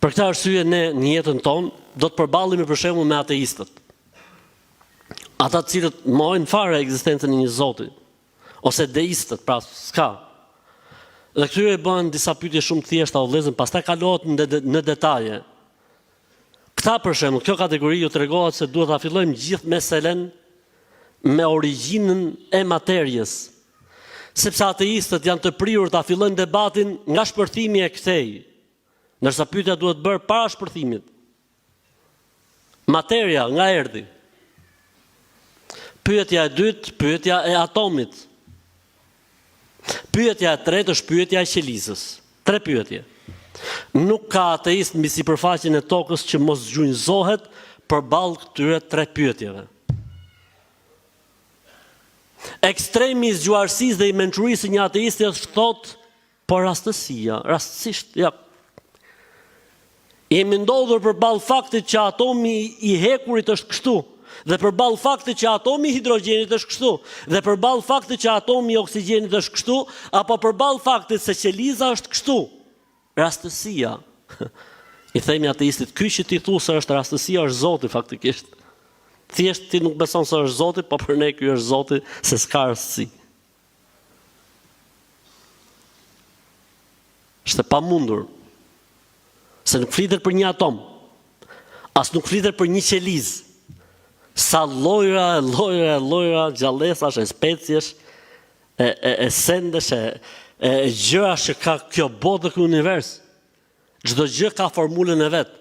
Për këtë arsye ne në jetën tonë do të përballemi për shembull me ateistët. Ata të cilët mohojnë fare ekzistencën e një Zoti, ose deistët, pra s'ka. Dhe këtyre bëhen disa pyetje shumë thjeshta o vëllezër, pastaj kalohet në detaje. Këta për shembull, kjo kategori ju tregohet se duhet ta fillojmë gjithë meselen me origjinën e materjes. Sepse ateistët janë të prirur ta fillojnë debatin nga shpërthimi e këtej, ndërsa pyetja duhet bërë para shpërthimit. Materia nga erdhi. Pyetja e dytë, pyetja e atomit. Pyetja e tretë është pyetja e qelizës. 3 pyetje. Nuk ka ateist mbi sipërfaqen e tokës që mos gjunjëzohet përballë këtyre 3 pyetjeve. Ekstremi i zgjuarsisë dhe i mençurisë së një ateisti është thotë, po rastësia, rastësisht, ja. Jemi ndodhur përballë faktit që atomi i hekurit është kështu, dhe përballë faktit që atomi i hidrogjenit është kështu, dhe përballë faktit që atomi i oksigjenit është kështu, apo përballë faktit se qeliza është kështu. Rastësia. I themi ateistit, ky që ti thu se është rastësia është Zoti faktikisht. Thjesht ti nuk beson se është Zoti, po për ne ky është Zoti se s'ka rastësi. Është e pamundur. Se nuk flitet për një atom, as nuk flitet për një qelizë. Sa llojra, gjallësash, speciesh, e sendesh, e gjëra që ka kjo botë dhe ky univers. Çdo gjë ka formulën e vet.